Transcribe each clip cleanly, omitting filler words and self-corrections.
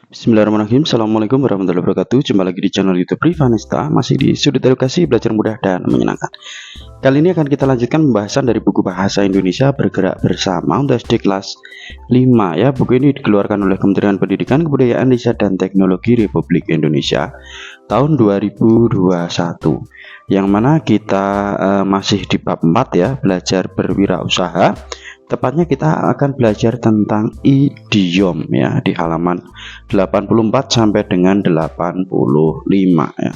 Bismillahirrahmanirrahim. Assalamualaikum warahmatullahi wabarakatuh. Jumpa lagi di channel YouTube Rivanista, masih di sudut edukasi belajar mudah dan menyenangkan. Kali ini akan kita lanjutkan pembahasan dari buku Bahasa Indonesia Bergerak Bersama untuk SD kelas 5 ya. Buku ini dikeluarkan oleh Kementerian Pendidikan, Kebudayaan, Riset dan Teknologi Republik Indonesia tahun 2021. Yang mana kita masih di bab 4 ya, belajar berwirausaha. Tepatnya kita akan belajar tentang idiom ya di halaman 84 sampai dengan 85 ya.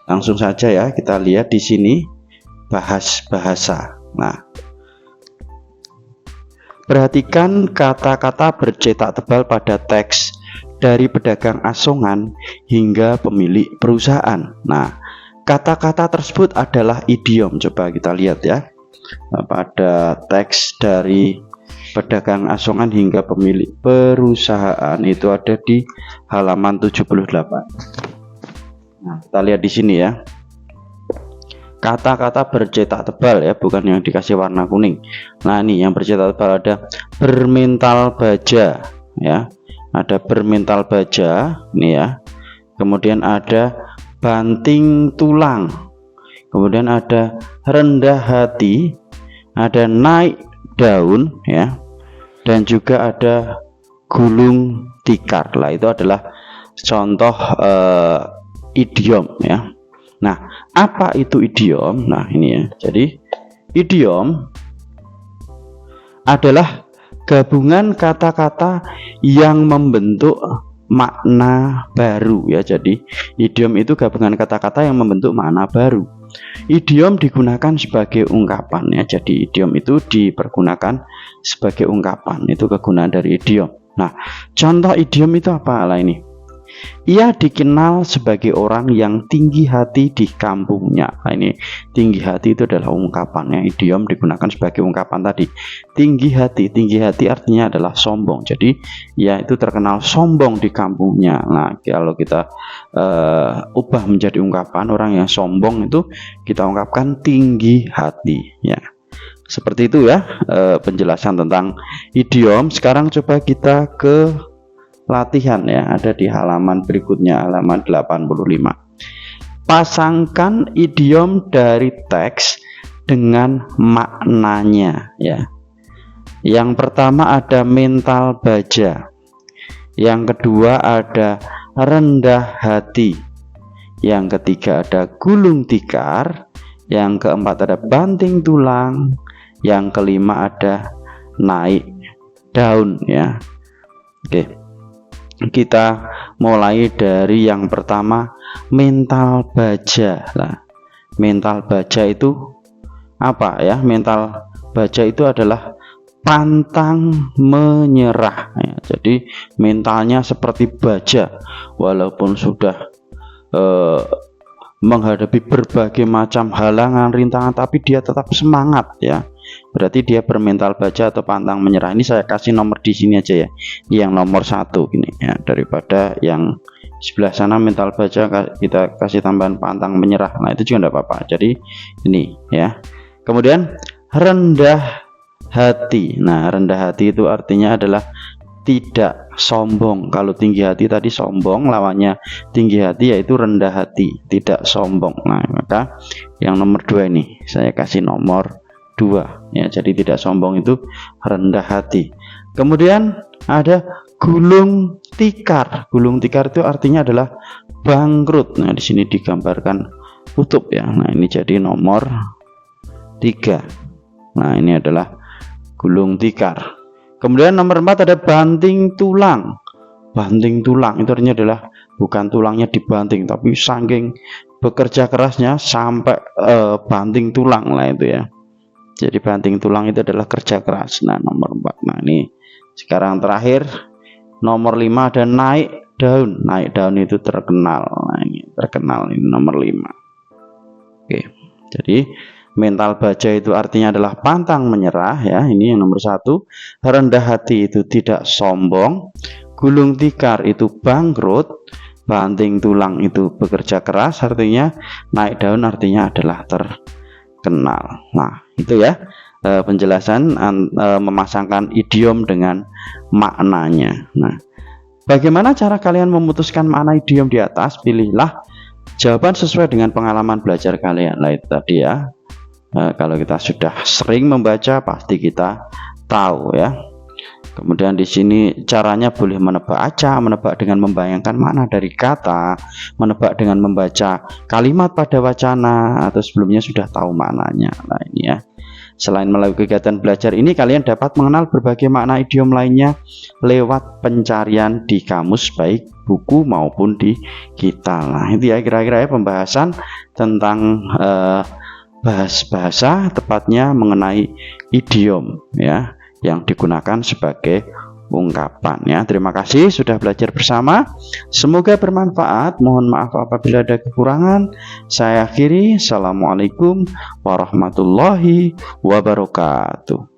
Langsung saja ya kita lihat di sini bahas bahasa. Nah, perhatikan kata-kata bercetak tebal pada teks dari pedagang asongan hingga pemilik perusahaan. Nah, kata-kata tersebut adalah idiom. Coba kita lihat ya. Pada teks dari pedagang asongan hingga pemilik perusahaan itu ada di halaman 78. Nah, kita lihat di sini ya. Kata-kata bercetak tebal ya, bukan yang dikasih warna kuning. Nah, ini yang bercetak tebal ada bermental baja ya. Ada bermental baja ini ya. Kemudian ada banting tulang. Kemudian ada rendah hati, ada naik daun ya, dan juga ada gulung tikar. Lah itu adalah contoh idiom ya. Nah, apa itu idiom? Nah, ini ya. Jadi idiom adalah gabungan kata-kata yang membentuk makna baru ya. Jadi idiom itu gabungan kata-kata yang membentuk makna baru. Idiom digunakan sebagai ungkapan ya. Jadi idiom itu dipergunakan sebagai ungkapan. Itu kegunaan dari idiom. Nah, contoh idiom itu apa lah ini? Ia dikenal sebagai orang yang tinggi hati di kampungnya. Nah, ini tinggi hati itu adalah ungkapan ya. Idiom digunakan sebagai ungkapan tadi. Tinggi hati artinya adalah sombong. Jadi ia itu terkenal sombong di kampungnya. Nah, kalau kita ubah menjadi ungkapan, orang yang sombong itu kita ungkapkan tinggi hati ya. Seperti itu ya penjelasan tentang idiom. Sekarang coba kita ke latihan ya, ada di halaman berikutnya, halaman 85. Pasangkan idiom dari teks dengan maknanya ya. Yang pertama ada mental baja, yang kedua ada rendah hati, yang ketiga ada gulung tikar, yang keempat ada banting tulang, yang kelima ada naik daun ya. Oke, kita mulai dari yang pertama, mental baja. Nah, mental baja itu apa ya? Mental baja itu adalah pantang menyerah ya. Jadi mentalnya seperti baja, walaupun sudah menghadapi berbagai macam halangan, rintangan, tapi dia tetap semangat ya. Berarti dia bermental baja atau pantang menyerah. Ini saya kasih nomor di sini aja ya, yang nomor 1 ini ya, daripada yang sebelah sana mental baja kita kasih tambahan pantang menyerah. Nah, itu juga tidak apa-apa. Jadi ini ya. Kemudian rendah hati. Nah, rendah hati itu artinya adalah tidak sombong. Kalau tinggi hati tadi sombong, lawannya tinggi hati yaitu rendah hati, tidak sombong. Nah, maka yang nomor 2 ini saya kasih nomor 2 ya. Jadi tidak sombong itu rendah hati. Kemudian ada gulung tikar. Gulung tikar itu artinya adalah bangkrut. Nah, di sini digambarkan kutub ya. Nah, ini jadi nomor 3. Nah, ini adalah gulung tikar. Kemudian nomor 4 ada banting tulang. Banting tulang itu artinya adalah bukan tulangnya dibanting, tapi saking bekerja kerasnya sampai banting tulang lah itu ya. Jadi banting tulang itu adalah kerja keras. Nah, nomor 4. Nah, ini sekarang terakhir nomor 5 ada naik daun. Naik daun itu terkenal. Nah, ini terkenal, ini nomor 5. Oke. Jadi mental baja itu artinya adalah pantang menyerah ya. Ini yang nomor 1. Rendah hati itu tidak sombong. Gulung tikar itu bangkrut. Banting tulang itu bekerja keras artinya. Naik daun artinya adalah terkenal. Nah, itu ya penjelasan memasangkan idiom dengan maknanya. Nah, Bagaimana cara kalian memutuskan makna idiom di atas? Pilihlah jawaban sesuai dengan pengalaman belajar kalian. Nah, itu tadi ya. Kalau kita sudah sering membaca pasti kita tahu ya. Kemudian di sini caranya boleh menebak aja, menebak dengan membayangkan makna dari kata, menebak dengan membaca kalimat pada wacana atau sebelumnya sudah tahu maknanya. Nah, ini ya. Selain melalui kegiatan belajar ini, kalian dapat mengenal berbagai makna idiom lainnya lewat pencarian di kamus baik buku maupun di kita. Nah, itu ya kira-kira ya pembahasan tentang bahasa, tepatnya mengenai idiom ya, yang digunakan sebagai ungkapan ya. Terima kasih sudah belajar bersama, semoga bermanfaat. Mohon maaf apabila ada kekurangan. Saya akhiri. Assalamualaikum warahmatullahi wabarakatuh.